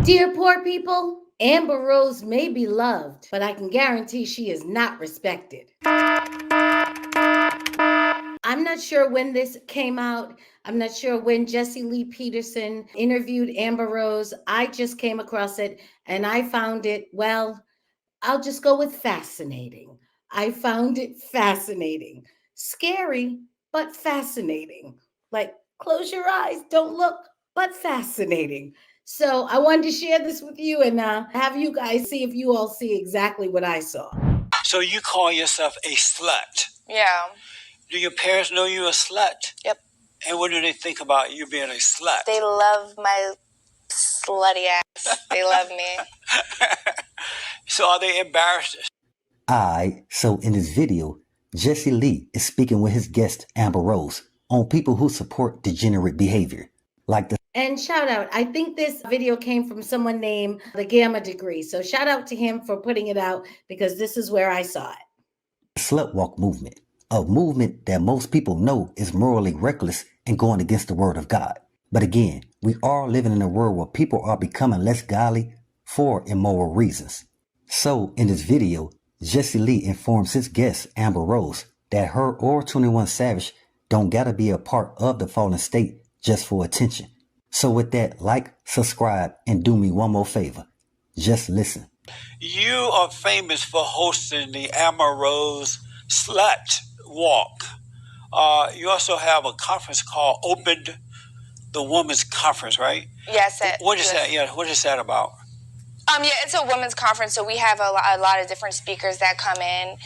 Dear poor people, Amber Rose may be loved, but I can guarantee she is not respected. I'm not sure when this came out. I'm not sure when Jesse Lee Peterson interviewed Amber Rose. I just came across it and I found it, well, I'll just go with fascinating. I found it fascinating. Scary, but fascinating. Like, close your eyes, don't look, but fascinating. So I wanted to share this with you and have you guys see if you all see exactly what I saw. So you call yourself a slut? Yeah. Do your parents know you're a slut? Yep. And what do they think about you being a slut? They love my slutty ass. They love me. So are they embarrassed? Alright, so in this video, Jesse Lee is speaking with his guest Amber Rose on people who support degenerate behavior, like the And shout out, I think this video came from someone named The Gamma Degree. So shout out to him for putting it out because this is where I saw it. slutwalk movement, a movement that most people know is morally reckless and going against the word of God. But again, we are living in a world where people are becoming less godly for immoral reasons. So in this video, Jesse Lee informs his guest Amber Rose that her or 21 Savage don't gotta be a part of the fallen state just for attention. So with that, like, subscribe, and do me one more favor. Just listen. You are famous for hosting the Amber Rose Slut Walk. You also have a conference called Open the Women's Conference, right? Yes. What is that? Yeah, what is that about? Yeah, it's a women's conference, so we have a lot of different speakers that come in,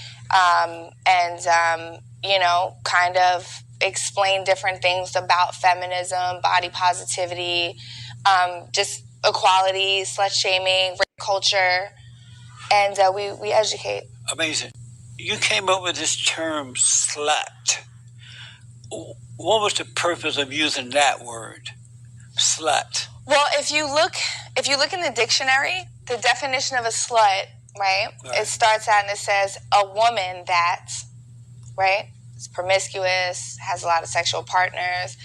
kind of explain different things about feminism, body positivity, just equality, slut shaming, rape culture, and we educate. Amazing. You came up with this term slut. What was the purpose of using that word, slut? Well, if you look in the dictionary, the definition of a slut, right? It starts out and it says a woman that, right? It's promiscuous, has a lot of sexual partners,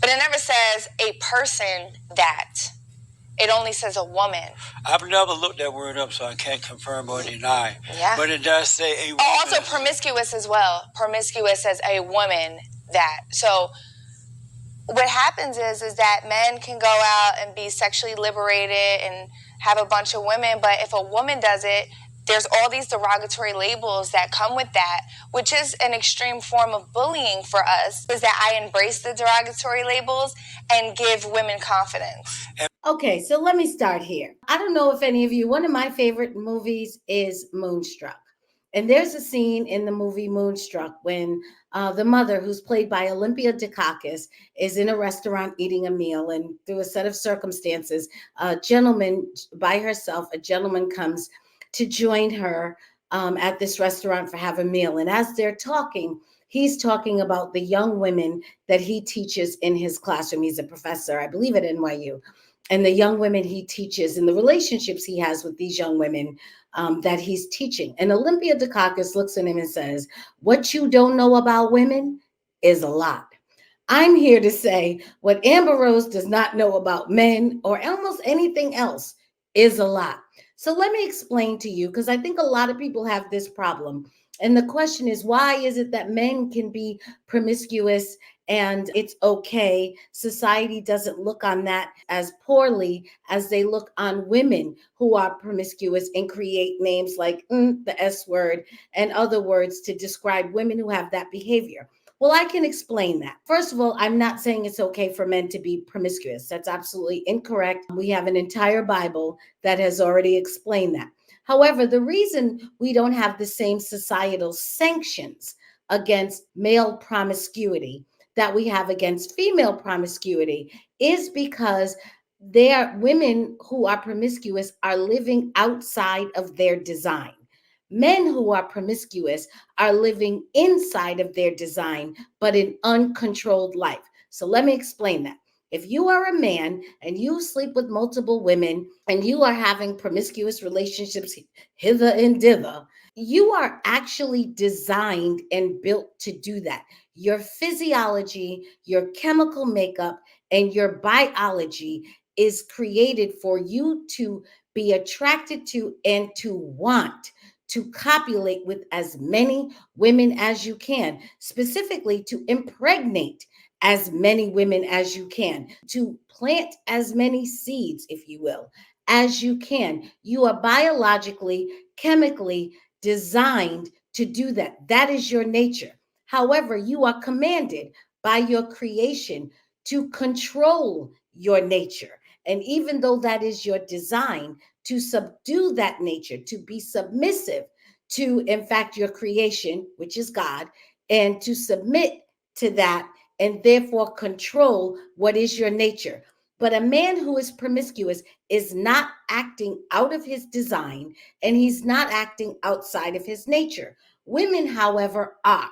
but it never says a person that. It only says a woman. I've never looked that word up, so I can't confirm or deny. Yeah. But it does say a woman. Oh, also promiscuous as well. Promiscuous says a woman that. So what happens is that men can go out and be sexually liberated and have a bunch of women, but if a woman does it, there's all these derogatory labels that come with that, which is an extreme form of bullying for us, is that I embrace the derogatory labels and give women confidence. Okay, so let me start here. I don't know if any of you, one of my favorite movies is Moonstruck. And there's a scene in the movie Moonstruck when the mother, who's played by Olympia Dukakis, is in a restaurant eating a meal. And through a set of circumstances, a gentleman comes to join her at this restaurant for have a meal. And as they're talking, he's talking about the young women that he teaches in his classroom. He's a professor, I believe, at NYU. And the young women he teaches and the relationships he has with these young women that he's teaching. And Olympia Dukakis looks at him and says, what you don't know about women is a lot. I'm here to say what Amber Rose does not know about men or almost anything else is a lot. So let me explain to you, because I think a lot of people have this problem. And the question is, why is it that men can be promiscuous and it's okay? Society doesn't look on that as poorly as they look on women who are promiscuous and create names like the S word and other words to describe women who have that behavior. Well, I can explain that. First of all, I'm not saying it's okay for men to be promiscuous. That's absolutely incorrect. We have an entire Bible that has already explained that. However, the reason we don't have the same societal sanctions against male promiscuity that we have against female promiscuity is because women who are promiscuous are living outside of their design. Men who are promiscuous are living inside of their design, but in uncontrolled life. So let me explain that. If you are a man and you sleep with multiple women and you are having promiscuous relationships hither and thither, you are actually designed and built to do that. Your physiology, your chemical makeup, and your biology is created for you to be attracted to and to want to copulate with as many women as you can, specifically to impregnate as many women as you can, to plant as many seeds, if you will, as you can. You are biologically, chemically designed to do that. That is your nature. However, you are commanded by your creation to control your nature. And even though that is your design, to subdue that nature, to be submissive to, in fact, your creation, which is God, and to submit to that and therefore control what is your nature. But a man who is promiscuous is not acting out of his design, and he's not acting outside of his nature. Women, however, are.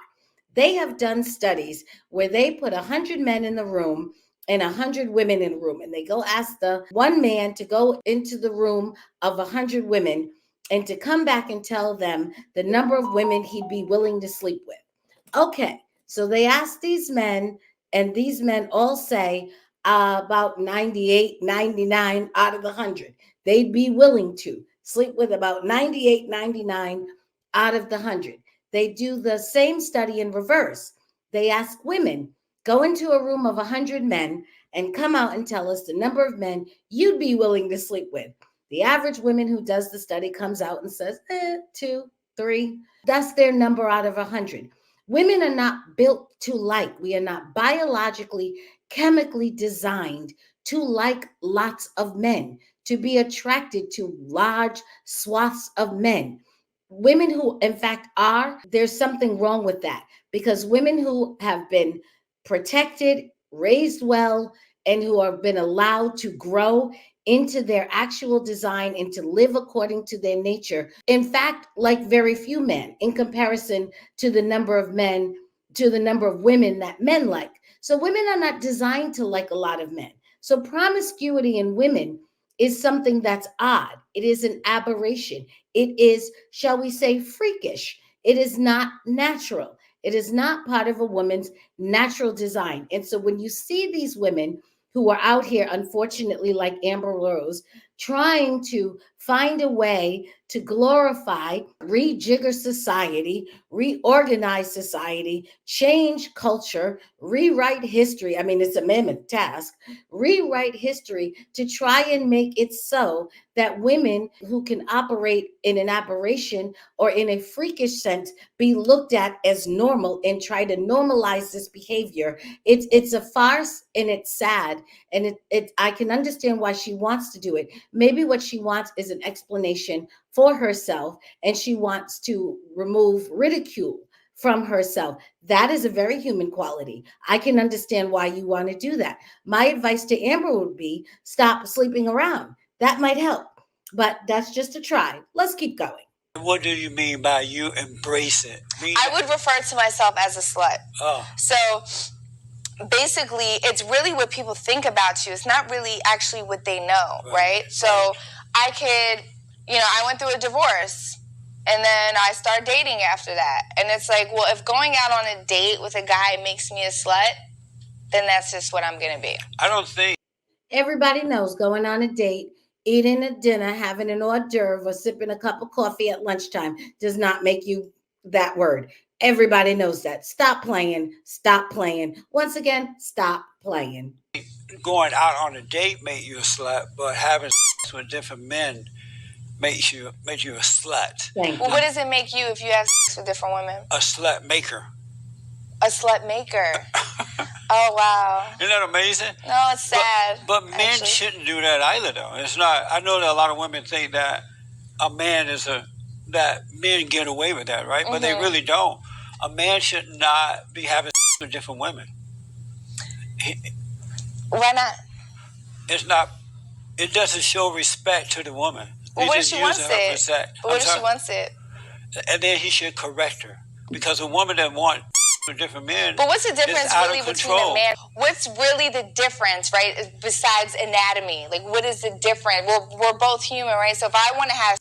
They have done studies where they put 100 men in the room and 100 women in the room, and they go ask the one man to go into the room of 100 women and to come back and tell them the number of women he'd be willing to sleep with. Okay, so they ask these men, and these men all say about 98, 99 out of the 100. They'd be willing to sleep with about 98, 99 out of the 100. They do the same study in reverse. They ask women, go into a room of 100 men and come out and tell us the number of men you'd be willing to sleep with. The average woman who does the study comes out and says, 2, 3. That's their number out of 100. Women are not built to like. We are not biologically, chemically designed to like lots of men, to be attracted to large swaths of men. Women who, in fact, are, there's something wrong with that, because women who have been protected, raised well, and who have been allowed to grow into their actual design and to live according to their nature, in fact, like very few men in comparison to the number of men, to the number of women that men like. So women are not designed to like a lot of men. So promiscuity in women is something that's odd. It is an aberration. It is, shall we say, freakish. It is not natural. It is not part of a woman's natural design. And so when you see these women who are out here, unfortunately, like Amber Rose, trying to find a way to glorify, rejigger society, reorganize society, change culture, rewrite history. I mean, it's a mammoth task. Rewrite history to try and make it so that women who can operate in an aberration or in a freakish sense be looked at as normal and try to normalize this behavior. It's a farce, and it's sad. And I can understand why she wants to do it. Maybe what she wants is an explanation for herself, and she wants to remove ridicule from herself. That is a very human quality. I can understand why you want to do that. My advice to Amber would be stop sleeping around. That might help, but that's just a try. Let's keep going. What do you mean by you embrace it? I would refer to myself as a slut. Oh. So basically, it's really what people think about you. It's not really actually what they know, right? So I could, I went through a divorce, and then I started dating after that. And it's like, well, if going out on a date with a guy makes me a slut, then that's just what I'm going to be. I don't think. Everybody knows going on a date, eating a dinner, having an hors d'oeuvre, or sipping a cup of coffee at lunchtime does not make you that word. Everybody knows that. Stop playing. Stop playing. Once again, stop playing. Going out on a date make you a slut, but having sex with different men makes you a slut. Thank Well, you. what does it make you if you have sex with different women? A slut maker. A slut maker. Oh, wow. Isn't that amazing? No, it's sad. But men actually shouldn't do that either, though. It's not. I know that a lot of women think that that men get away with that, right? But they really don't. A man should not be having sex with different women. Why not? It's not. It doesn't show respect to the woman. Well, what if she wants using her for it? sex. But what if she wants it? And then he should correct her, because a woman that wants with different men. But what's the difference is out really of between a control. man? What's really the difference, right? Besides anatomy, like what is the difference? We're both human, right? So if I want to have,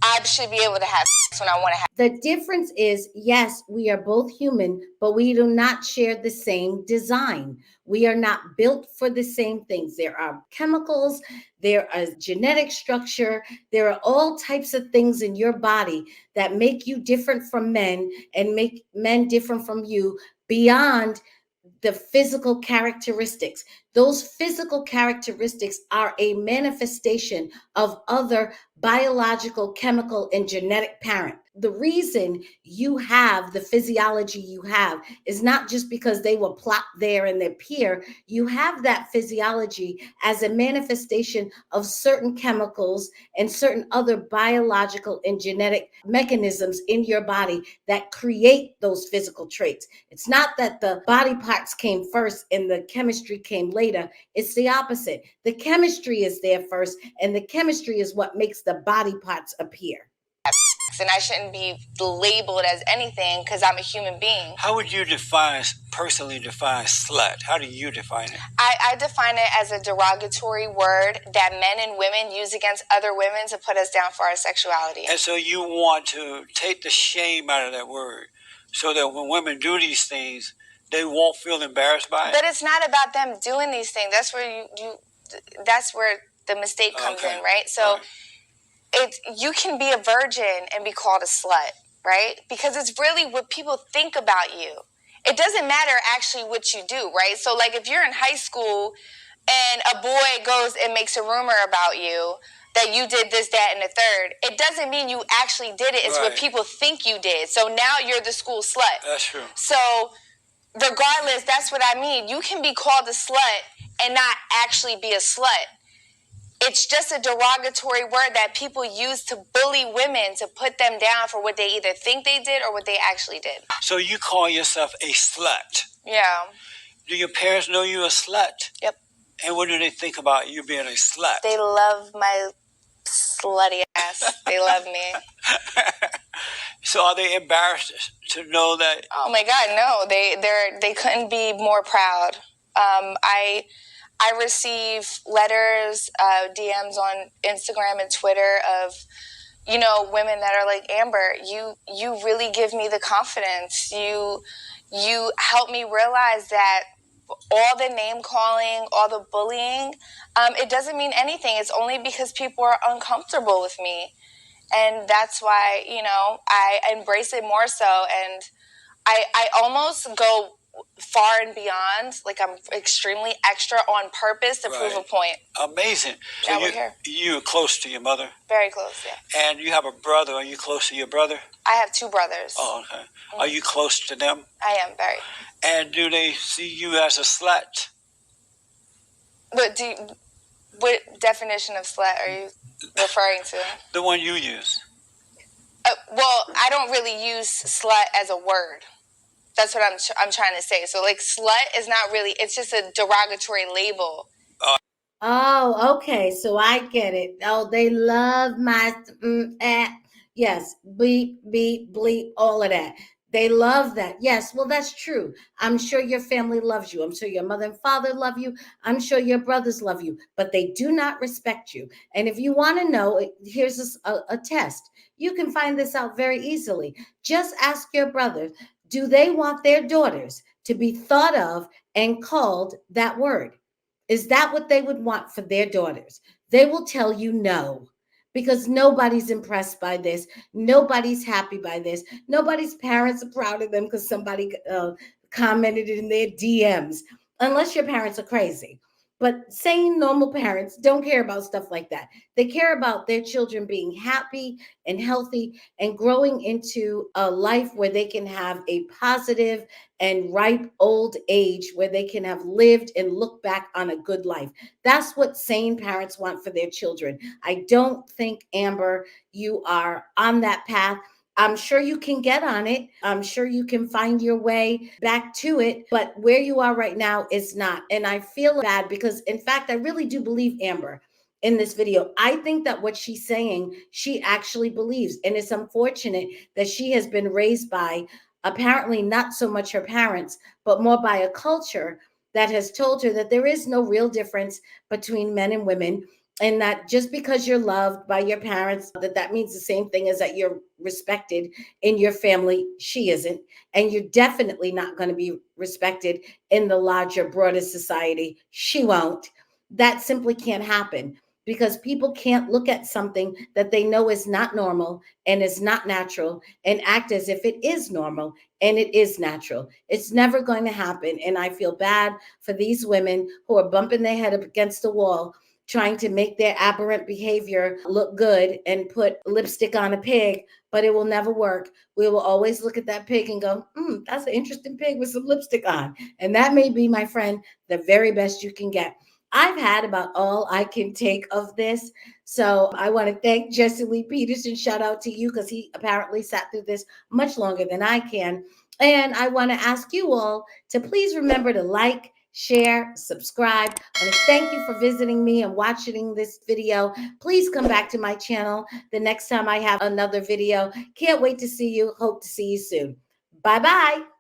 I should be able to have sex when I want to have. The difference is, yes, we are both human, but we do not share the same design. We are not built for the same things. There are chemicals, there is genetic structure, there are all types of things in your body that make you different from men and make men different from you beyond the physical characteristics. Those physical characteristics are a manifestation of other biological, chemical, and genetic parent. The reason you have the physiology you have is not just because they were plopped there and they're here. You have that physiology as a manifestation of certain chemicals and certain other biological and genetic mechanisms in your body that create those physical traits. It's not that the body parts came first and the chemistry came later. It's the opposite. The chemistry is there first, and the chemistry is what makes the body parts appear. And I shouldn't be labeled as anything because I'm a human being. How would you personally define slut? How do you define it? I define it as a derogatory word that men and women use against other women to put us down for our sexuality. And so you want to take the shame out of that word so that when women do these things, they won't feel embarrassed by it? But it's not about them doing these things. That's where that's where the mistake comes in, right? So you can be a virgin and be called a slut, right? Because it's really what people think about you. It doesn't matter actually what you do, right? So like if you're in high school and a boy goes and makes a rumor about you that you did this, that, and the third, it doesn't mean you actually did it. It's what people think you did. So now you're the school slut. That's true. So regardless, that's what I mean. You can be called a slut and not actually be a slut. It's just a derogatory word that people use to bully women, to put them down for what they either think they did or what they actually did. So you call yourself a slut? Yeah. Do your parents know you're a slut? Yep. And what do they think about you being a slut? They love my slutty ass. They love me. So are they embarrassed to know that? Oh my God, no. They couldn't be more proud. I receive letters, DMs on Instagram and Twitter of, women that are like, Amber, you really give me the confidence. You help me realize that all the name calling, all the bullying, it doesn't mean anything. It's only because people are uncomfortable with me. And that's why, I embrace it more so. And I almost go far and beyond, like I'm extremely extra on purpose to prove a point. Amazing. So you're close to your mother? Very close, yeah. And you have a brother. Are you close to your brother? I have two brothers. Oh, okay. Mm-hmm. Are you close to them? I am, very. And do they see you as a slut? But what definition of slut are you referring to? The one you use. Well, I don't really use slut as a word. That's what I'm trying to say. So, like, slut is not really, it's just a derogatory label. Oh, okay. So I get it. Oh, they love my, yes, beep, beep, bleep, all of that. They love that. Yes, well, that's true. I'm sure your family loves you. I'm sure your mother and father love you. I'm sure your brothers love you, but they do not respect you. And if you want to know, here's a test. You can find this out very easily. Just ask your brothers, do they want their daughters to be thought of and called that word? Is that what they would want for their daughters? They will tell you no, because nobody's impressed by this. Nobody's happy by this. Nobody's parents are proud of them because somebody commented in their DMs, unless your parents are crazy. But sane, normal parents don't care about stuff like that. They care about their children being happy and healthy and growing into a life where they can have a positive and ripe old age, where they can have lived and look back on a good life. That's what sane parents want for their children. I don't think, Amber, you are on that path. I'm sure you can get on it. I'm sure you can find your way back to it. But where you are right now is not. And I feel bad because, in fact, I really do believe Amber in this video. I think that what she's saying, she actually believes. And it's unfortunate that she has been raised by apparently not so much her parents, but more by a culture that has told her that there is no real difference between men and women. and that just because you're loved by your parents, that means the same thing as that you're respected in your family. She isn't. And you're definitely not going to be respected in the larger, broader society. She won't. That simply can't happen, because people can't look at something that they know is not normal and is not natural and act as if it is normal and it is natural. It's never going to happen. And I feel bad for these women who are bumping their head up against the wall trying to make their aberrant behavior look good and put lipstick on a pig, but it will never work. We will always look at that pig and go, that's an interesting pig with some lipstick on. And that may be, my friend, the very best you can get. I've had about all I can take of this. So I want to thank Jesse Lee Peterson. Shout out to you, because he apparently sat through this much longer than I can. And I want to ask you all to please remember to like, share, subscribe. I want to thank you for visiting me and watching this video. Please come back to my channel the next time I have another video. Can't wait to see you. Hope to see you soon. Bye-bye.